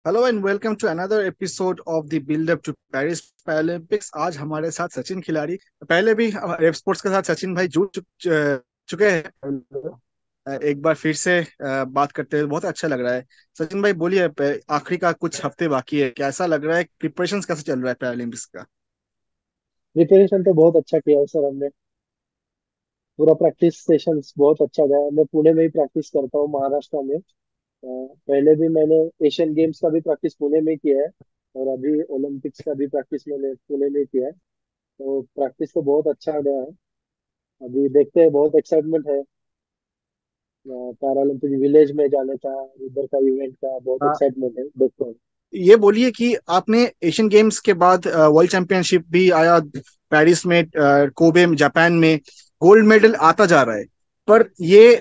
Hello and welcome to another episode of the build up to Paris Paralympics. आज हमारे साथ सचिन खिलाड़ी। पहले भी रेप स्पोर्ट्स के साथ सचिन भाई चुके हैं। एक बार फिर से बात करते हुए बहुत अच्छा लग रहा है। सचिन भाई बोलिए, आखिरी का कुछ हफ्ते बाकी है, कैसा लग रहा है? प्रिपरेशंस कैसे चल रहा है पैरालंपिक्स का? प्रिपरेशन तो बहुत अच्छा किया है सर हमने। पूरा प्रैक्टिस सेशंस बहुत अच्छा गया। मैं पुणे में ही प्रैक्टिस करता हूँ, महाराष्ट्र में। पहले भी मैंने एशियन गेम्स का भी प्रैक्टिस पुणे में किया है, और अभी ओलंपिक्स का भी प्रैक्टिस मैंने पुणे में किया है। तो प्रैक्टिस तो बहुत अच्छा गया है। अभी देखते हैं, बहुत एक्साइटमेंट है पैरालंपिक विलेज में जाने का। उधर का इवेंट का बहुत हाँ, एक्साइटमेंट है, देखते हैं। ये बोलिए कि आपने एशियन गेम्स के बाद वर्ल्ड चैंपियनशिप भी आया पेरिस में, कोबे में, जापान में गोल्ड मेडल आता जा रहा है। पर ये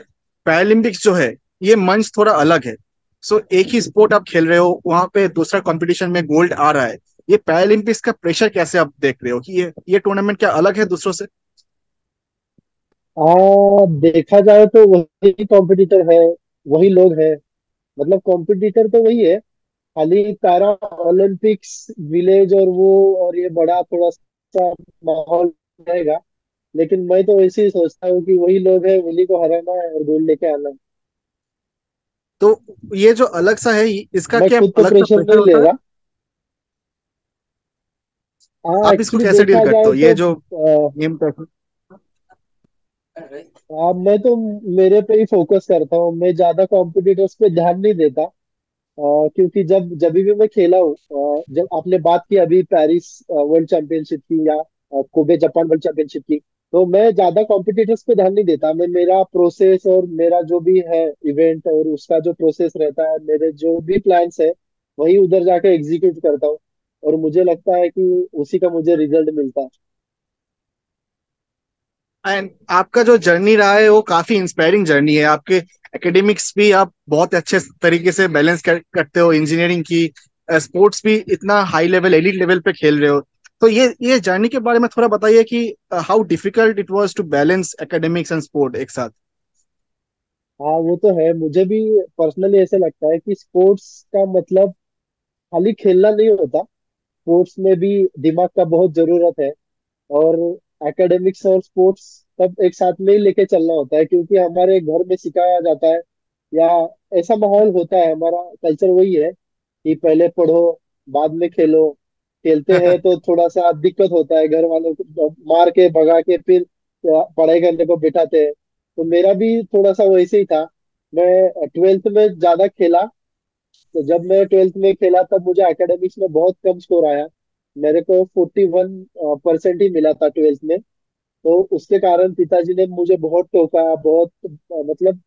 पैरालंपिक्स जो है, ये मंच थोड़ा अलग है। सो एक ही स्पोर्ट आप खेल रहे हो, वहां पे दूसरा कंपटीशन में गोल्ड आ रहा है। ये पैरालंपिक्स का प्रेशर कैसे आप देख रहे हो कि ये टूर्नामेंट क्या अलग है दूसरों से? देखा जाए तो वही कॉम्पिटिटर है, वही लोग हैं। मतलब कॉम्पिटिटर तो वही है, खाली पैरा ओलंपिक्स विलेज और वो, और ये बड़ा थोड़ा सा माहौल रहेगा। लेकिन मैं तो ऐसे ही सोचता हूँ कि वही लोग हैं, उन्हीं को हराना है और गोल्ड लेके आना है। तो ये जो अलग सा है, इसका मैं क्या खुद तो अलग सा प्रेशर प्रेशर नहीं ले होता है? रहा। हाँ, आप इसको एक्चुअली कैसे डील देखा करते जाए हो, ये तो जो गेम का? मैं तो मेरे पे ही फोकस करता हूँ। मैं ज्यादा कॉम्पिटिटर्स पे ध्यान नहीं देता। क्योंकि जब जब भी मैं खेला हूँ, जब आपने बात की अभी पेरिस वर्ल्ड चैंपियनशिप की, या कोबे जापान वर्ल्ड चैंपियनशिप की, तो मैं ज्यादा कॉम्पिटिटर्स पे ध्यान नहीं देता। मैं मेरा प्रोसेस और मेरा जो भी है इवेंट और उसका जो प्रोसेस रहता है, मेरे जो भी प्लान्स है, वही उधर जाके एग्जीक्यूट करता हूँ। और मुझे लगता है कि उसी का मुझे रिजल्ट मिलता है। एंड आपका जो जर्नी रहा है वो काफी इंस्पायरिंग जर्नी है। आपके एकेडमिक्स भी आप बहुत अच्छे तरीके से बैलेंस करते हो, इंजीनियरिंग की, स्पोर्ट्स भी इतना हाई लेवल, एलिट लेवल पे खेल रहे हो। तो ये जर्नी के बारे में थोड़ा बताइए कि how difficult it was to balance academics and sport एक साथ। हाँ, वो तो है। मुझे भी पर्सनली ऐसे लगता है कि स्पोर्ट्स का मतलब खाली खेलना नहीं होता। स्पोर्ट्स में भी दिमाग का बहुत जरूरत है। और एकेडमिक्स और स्पोर्ट्स सब एक साथ में ही लेके चलना होता है, क्योंकि हमारे घर में सिखाया जाता है, या ऐसा माहौल होता है। हमारा कल्चर वही है कि पहले पढ़ो, बाद में खेलो। खेलते हैं तो थोड़ा सा दिक्कत होता है, घर वालों को मार के भगा के फिर पढ़ाई करने को बिठाते हैं। तो मेरा भी थोड़ा सा वैसे ही था। मैं ट्वेल्थ में ज्यादा खेला। तो जब मैं ट्वेल्थ में खेला तब मुझे एकेडमिक्स में बहुत कम स्कोर आया। मेरे को 41% ही मिला था ट्वेल्थ में। तो उसके कारण पिताजी ने मुझे बहुत टोका, बहुत मतलब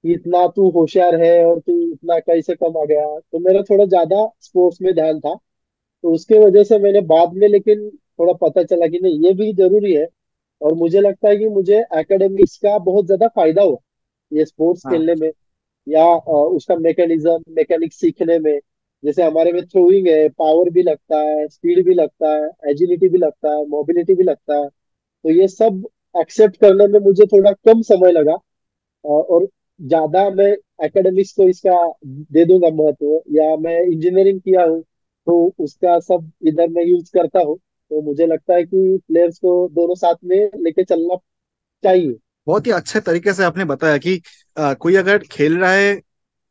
कि इतना तू होशियार है और तू इतना कैसे कम आ गया। तो मेरा थोड़ा ज्यादा स्पोर्ट्स में ध्यान था। तो उसके वजह से मैंने बाद में लेकिन थोड़ा पता चला कि नहीं, ये भी जरूरी है। और मुझे लगता है कि मुझे एकेडमिक्स का बहुत ज्यादा फायदा हुआ ये स्पोर्ट्स हाँ। खेलने में, या उसका मैकेनिक्स सीखने में। जैसे हमारे में थ्रोइंग है, पावर भी लगता है, स्पीड भी लगता है, एजिलिटी भी लगता है, मोबिलिटी भी लगता है। तो ये सब एक्सेप्ट करने में मुझे थोड़ा कम समय लगा। और ज्यादा मैं एकेडमिक्स को इसका दे दूंगा महत्व, या मैं इंजीनियरिंग किया हूँ तो उसका सब इधर मैं यूज करता हूँ। तो मुझे लगता है कि प्लेयर्स को दोनों साथ में लेके चलना चाहिए। बहुत ही अच्छे तरीके से आपने बताया कि कोई अगर खेल रहा है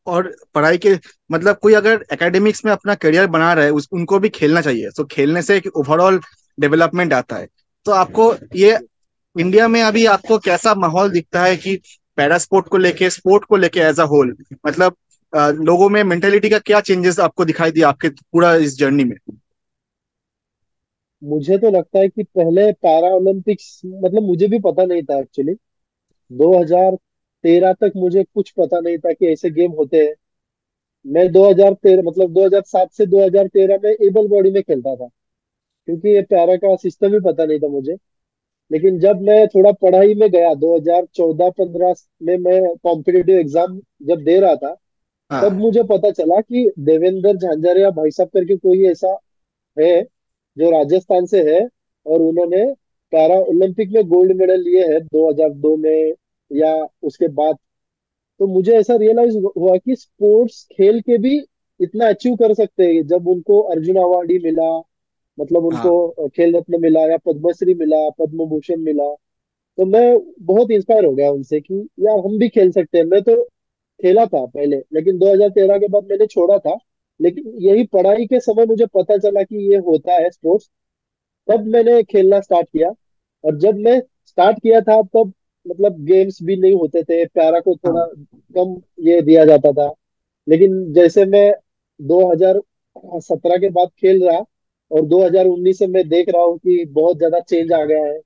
और पढ़ाई के, मतलब कोई अगर एकेडमिक्स में अपना करियर बना रहा है, उनको भी खेलना चाहिए। तो खेलने से एक ओवरऑल डेवलपमेंट आता है। तो आपको ये इंडिया में अभी आपको कैसा माहौल दिखता है कि पैरा स्पोर्ट को लेके, स्पोर्ट को लेके एज अ होल, मतलब लोगों में मेंटेलिटी का क्या चेंजेस आपको दिखाई दिया आपके पूरा इस जर्नी में? मुझे तो लगता है कि पहले पैरा ओलंपिक्स मतलब मुझे भी पता नहीं था एक्चुअली। 2013 तक मुझे कुछ पता नहीं था कि ऐसे गेम होते हैं। मैं 2013 मतलब 2007 से 2013 में एबल बॉडी में खेलता था, क्योंकि ये पैरा का सिस्टम ही पता नहीं था मुझे। लेकिन जब मैं थोड़ा पढ़ाई में गया 2014-15 में, मैं कॉम्पिटिटिव एग्जाम जब दे रहा था, तब हाँ। मुझे पता चला कि देवेंद्र झांझरिया भाई साहब करके कोई ऐसा है जो राजस्थान से है, और उन्होंने पैरा ओलंपिक में गोल्ड मेडल लिए है 2002 में या उसके बाद। तो मुझे ऐसा रियलाइज हुआ कि स्पोर्ट्स खेल के भी इतना अचीव कर सकते हैं जब उनको अर्जुन अवार्ड ही मिला, मतलब हाँ उनको खेल रत्न मिला या पद्मश्री मिला, पद्म भूषण मिला। तो मैं बहुत इंस्पायर हो गया उनसे कि यार हम भी खेल सकते हैं। मैं तो खेला था पहले, लेकिन 2013 के बाद मैंने छोड़ा था। लेकिन यही पढ़ाई के समय मुझे पता चला कि ये होता है स्पोर्ट्स, तब मैंने खेलना स्टार्ट किया। और जब मैं स्टार्ट किया था तब मतलब गेम्स भी नहीं होते थे, पैरा को थोड़ा हाँ कम ये दिया जाता था। लेकिन जैसे मैं 2017 के बाद खेल रहा, और 2019 से मैं देख रहा हूँ कि बहुत ज्यादा चेंज आ गया है।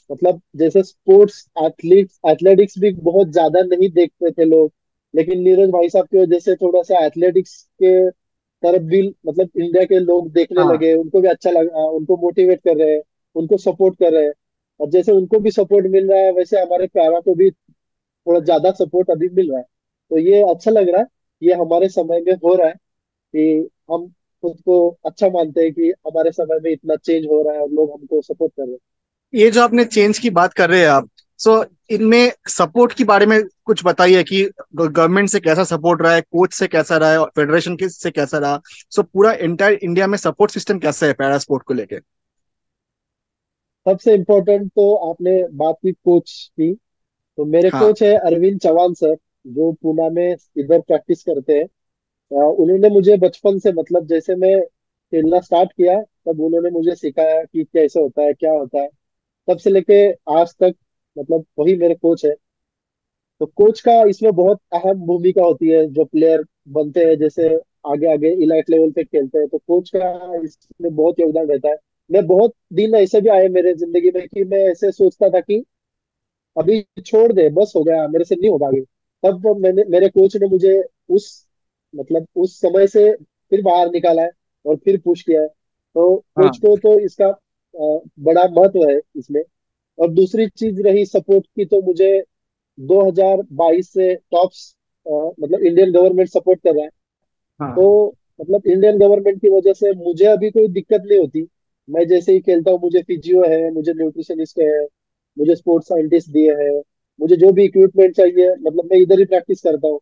मतलब जैसे स्पोर्ट्स एथलेटिक्स भी बहुत ज्यादा नहीं देखते थे लोग, लेकिन नीरज भाई साहब की वजह से थोड़ा सा एथलेटिक्स के तरफ भी मतलब इंडिया के लोग देखने हाँ लगे, उनको भी अच्छा लगा, उनको मोटिवेट कर रहे हैं, उनको सपोर्ट कर रहे हैं। और जैसे उनको भी सपोर्ट मिल रहा है, वैसे हमारे प्यारा को भी थोड़ा ज्यादा सपोर्ट अभी मिल रहा है। तो ये अच्छा लग रहा है। ये हमारे समय में हो रहा है कि हम खुद को अच्छा मानते हैं कि हमारे समय में इतना चेंज हो रहा है और लोग हमको सपोर्ट कर रहे हैं। ये जो आपने चेंज की बात कर रहे हैं आप, सो इनमें सपोर्ट के बारे में कुछ बताइए कि गवर्नमेंट से कैसा सपोर्ट रहा है, कोच से कैसा रहा है, और फेडरेशन के से कैसा रहा। सो पूरा इंटायर इंडिया में सपोर्ट सिस्टम कैसा है पैरा स्पोर्ट को लेके। सबसे इम्पोर्टेंट तो आपने बात की कोच की। तो मेरे हाँ कोच है अरविंद चौहान सर, जो पूना में इधर प्रैक्टिस करते हैं। उन्होंने मुझे बचपन से मतलब जैसे मैं खेलना स्टार्ट किया, तब उन्होंने मुझे सिखाया कि कैसे होता है, क्या होता है। तब से लेके आज तक मतलब वही मेरे कोच है। तो कोच का इसमें बहुत अहम भूमिका होती है। जो प्लेयर बनते हैं, जैसे आगे आगे इलाइट लेवल पे खेलते हैं, तो कोच का इसमें बहुत योगदान रहता है। मैं बहुत दिन ऐसे भी आए मेरे जिंदगी में कि मैं ऐसे सोचता था कि अभी छोड़ दे, बस हो गया, मेरे से नहीं होगा आगे। तब वो मेरे कोच ने मुझे उस मतलब उस समय से फिर बाहर निकाला है और फिर पुश किया है। तो कोच हाँ को तो इसका बड़ा महत्व है इसमें। और दूसरी चीज रही सपोर्ट की, तो मुझे 2022 से टॉप्स मतलब इंडियन गवर्नमेंट सपोर्ट कर रहा है। हाँ तो मतलब इंडियन गवर्नमेंट की वजह से मुझे अभी कोई दिक्कत नहीं होती। मैं जैसे ही खेलता हूँ, मुझे फिजियो है, मुझे न्यूट्रिशनिस्ट है, मुझे स्पोर्ट्स साइंटिस्ट दिए हैं। मुझे जो भी इक्विपमेंट चाहिए, मतलब मैं इधर ही प्रैक्टिस करता हूँ,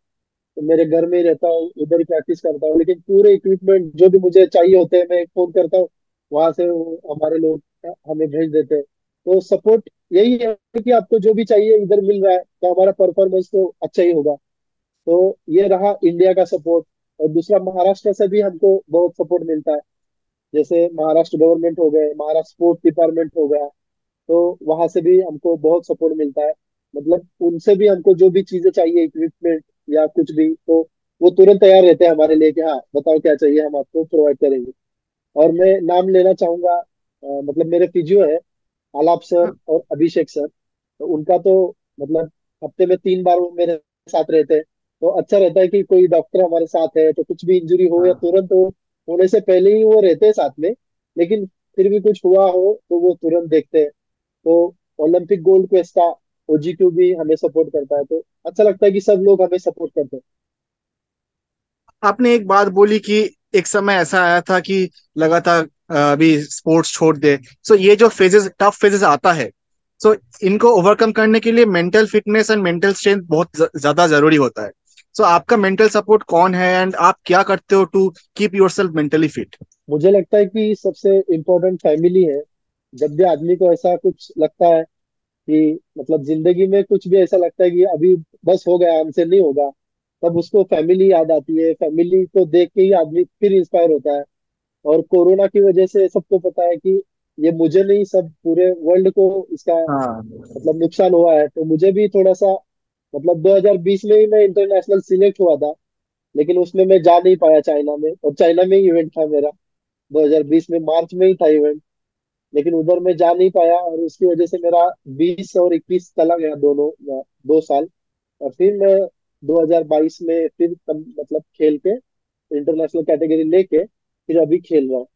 तो मेरे घर में ही रहता हूँ, उधर ही प्रैक्टिस करता हूँ। लेकिन पूरे इक्विपमेंट जो भी मुझे चाहिए होते हैं, मैं एक फोन करता हूँ, वहां से हमारे लोग हमें भेज देते हैं। तो सपोर्ट यही है कि आपको जो भी चाहिए इधर मिल रहा है, तो हमारा परफॉर्मेंस तो अच्छा ही होगा। तो ये रहा इंडिया का सपोर्ट। और दूसरा, महाराष्ट्र से भी हमको बहुत सपोर्ट मिलता है। जैसे महाराष्ट्र गवर्नमेंट हो गए, महाराष्ट्र स्पोर्ट्स डिपार्टमेंट हो गया, तो वहां से भी हमको बहुत सपोर्ट मिलता है। मतलब उनसे भी हमको जो भी चीजें चाहिए, इक्विपमेंट या कुछ भी, तो वो तुरंत तैयार रहते हैं हमारे लिए कि हाँ बताओ क्या चाहिए, हम आपको प्रोवाइड करेंगे। और मैं नाम लेना चाहूंगा, मतलब मेरे फिजियो है आलाप सर हाँ और अभिषेक सर। तो उनका तो मतलब हफ्ते में 3 बार वो मेरे साथ रहते हैं। तो अच्छा रहता है कि कोई डॉक्टर हमारे साथ है, तो कुछ भी इंजरी हो या हाँ। तुरंत हो, होने से पहले ही वो रहते हैं साथ में। लेकिन फिर भी कुछ हुआ हो तो वो तुरंत देखते हैं। तो ओलंपिक गोल्ड क्वेस्ट का ओजीक्यू भी हमें सपोर्ट करता है। तो अच्छा लगता है कि सब लोग हमें सपोर्ट करते हैं। आपने एक बात बोली कि एक समय ऐसा आया था कि लगा था अभी स्पोर्ट्स छोड़ दे। सो ये जो फेजेस, टफ फेजेस आता है, सो इनको ओवरकम करने के लिए mental fitness and mental strength बहुत ज्यादा जरूरी होता है। सो आपका मेंटल सपोर्ट कौन है एंड आप क्या करते हो to keep yourself mentally fit. मुझे लगता है कि सबसे इम्पोर्टेंट फैमिली है। जब भी आदमी को ऐसा कुछ लगता है कि मतलब जिंदगी में कुछ भी ऐसा लगता है कि अभी बस हो गया, हमसे नहीं होगा, तब उसको फैमिली याद आती है। फैमिली को देख के ही आदमी फिर इंस्पायर होता है। और कोरोना की वजह से सबको पता है कि ये मुझे नहीं, सब पूरे वर्ल्ड को इसका हाँ मतलब नुकसान हुआ है। तो मुझे भी थोड़ा सा मतलब 2020 में ही मैं इंटरनेशनल सिलेक्ट हुआ था, लेकिन उसमें मैं जा नहीं पाया चाइना में, और चाइना में ही इवेंट था मेरा। 2020 में मार्च में ही था इवेंट, लेकिन उधर मैं जा नहीं पाया, और उसकी वजह से मेरा 20 और 21 चला गया, दोनों 2 साल। और फिर मैं 2022 में फिर मतलब खेल के इंटरनेशनल कैटेगरी लेके फिर अभी खेल रहा हूँ।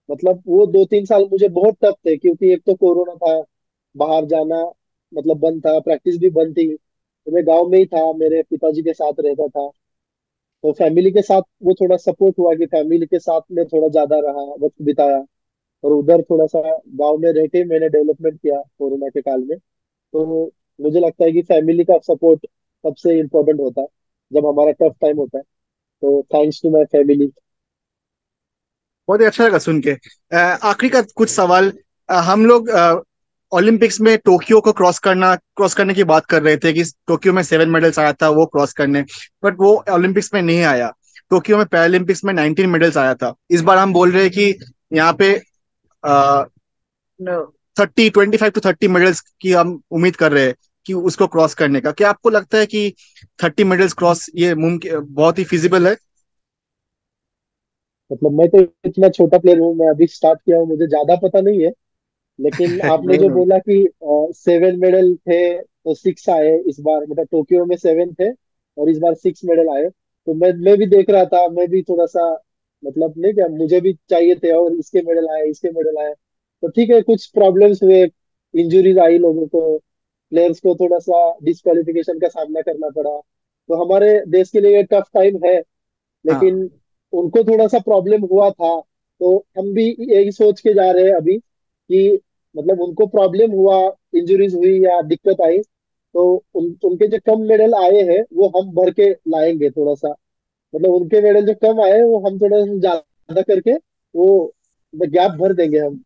मतलब वो 2-3 साल मुझे बहुत टफ थे, क्योंकि एक तो कोरोना था, बाहर जाना मतलब बंद था, प्रैक्टिस भी बंद थी। तो मैं गाँव में ही था, मेरे पिताजी के साथ रहता था। तो फैमिली के साथ वो थोड़ा सपोर्ट हुआ कि फैमिली के साथ में थोड़ा ज्यादा रहा, वक्त बिताया। और उधर थोड़ा सा गांव में रह के मैंने डेवलपमेंट किया कोरोना के काल में। तो मुझे लगता है कि फैमिली का सपोर्ट सबसे इम्पोर्टेंट होता है जब हमारा टफ टाइम होता है। तो थैंक्स टू माय फैमिली। बहुत ही अच्छा लगा सुन के। आखिरी का कुछ सवाल। हम लोग ओलंपिक्स में टोक्यो को क्रॉस करने की बात कर रहे थे कि टोक्यो में 7 मेडल्स आया था वो क्रॉस करने, बट वो ओलंपिक्स में नहीं आया। टोक्यो में पैरालंपिक्स में 19 मेडल्स आया था। इस बार हम बोल रहे हैं कि यहाँ पे 25 to 30 मेडल्स की हम उम्मीद कर रहे हैं कि उसको क्रॉस करने का। क्या आपको लगता है कि 30 मेडल्स क्रॉस ये मुमकिन, बहुत ही फिजिबल है? मतलब मैं तो इतना छोटा प्लेयर हूँ, मैं अभी स्टार्ट किया हूँ, मुझे ज्यादा पता नहीं है। लेकिन आपने नहीं जो नहीं। बोला कि 7 मेडल थे तो 6 आए इस बार, मतलब टोक्यो में 7 थे और इस बार 6 मेडल आए। तो मैं भी देख रहा था, मैं भी थोड़ा सा, मतलब नहीं क्या, मुझे भी चाहिए थे और इसके मेडल आए, इसके मेडल आए। तो ठीक है, कुछ प्रॉब्लम्स हुए, इंजरीज आई लोगों को, प्लेयर्स को थोड़ा सा डिस्क्वालिफिकेशन का सामना करना पड़ा। तो हमारे देश के लिए ये टफ टाइम है। हाँ लेकिन उनको थोड़ा सा प्रॉब्लम हुआ था, तो हम भी यही सोच के जा रहे हैं अभी कि मतलब उनको प्रॉब्लम हुआ, इंजरीज हुई या दिक्कत आई, तो उनके जो कम मेडल आए हैं वो हम भर के लाएंगे थोड़ा सा। मतलब उनके मेडल जो कम आए वो हम थोड़ा सा ज्यादा करके वो गैप भर देंगे हम।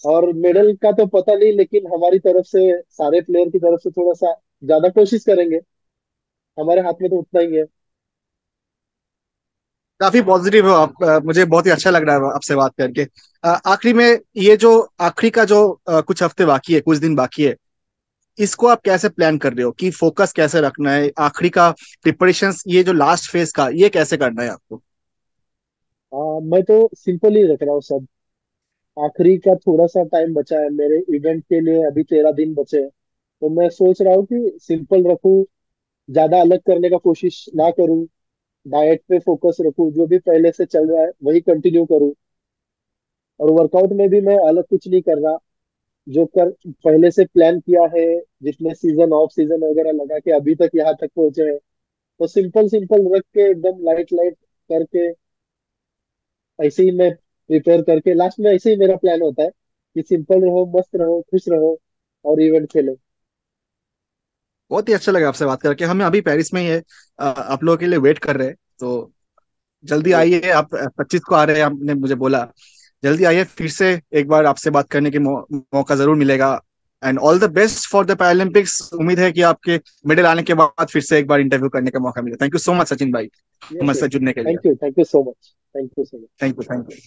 और मेडल का तो पता नहीं, लेकिन हमारी तरफ से, सारे प्लेयर की तरफ से थोड़ा सा ज्यादा कोशिश करेंगे। हमारे हाथ में तो उतना ही है। काफी पॉजिटिव हो आप। मुझे बहुत ही अच्छा लग रहा है आपसे बात करके। आखिरी में, ये जो आखिरी का जो कुछ हफ्ते बाकी है, कुछ दिन बाकी है, इसको आप कैसे प्लान कर रहे हो कि फोकस कैसे रखना है आखिरी का? प्रिपरेशंस, ये जो लास्ट फेज का, ये कैसे करना है आपको? मैं तो सिंपल ही रख रहा हूँ सब। आखिरी का थोड़ा सा टाइम बचा है मेरे इवेंट के लिए, अभी 13 दिन बचे हैं। तो मैं सोच रहा हूँ कि सिंपल रखूँ, ज्यादा अलग करने का कोशिश ना करूँ, डाइट पे फोकस रखूँ, जो भी पहले से चल रहा है वही कंटिन्यू करूँ। और वर्कआउट में भी मैं अलग कुछ नहीं कर रहा, जो कर पहले से प्लान किया है, जितने सीजन ऑफ सीजन वगैरह लगा के अभी तक यहाँ तक पहुंचे हैं। तो सिंपल सिंपल रख के एकदम लाइट लाइट करके, ऐसे ही मैं प्रिपेयर करके लास्ट में, ऐसे ही मेरा प्लान होता है कि सिंपल रहो, मस्त रहो, खुश रहो और इवेंट खेलो। बहुत ही अच्छा लगा आपसे बात करके। हम अभी पेरिस में ही है, आप लोगों के लिए वेट कर रहे हैं। तो जल्दी आइए। आप 25 को आ रहे हैं, आपने मुझे बोला। जल्दी आइए, फिर से एक बार आपसे बात करने के मौका जरूर मिलेगा। And all the best for the Paralympics. उम्मीद है कि आपके मेडल आने के बाद फिर से एक बार इंटरव्यू करने का मौका मिले। Thank you so much Sachin भाई, यस हमसे यस। जुड़ने के लिए। Thank you so much, thank you so much. Thank you, thank you.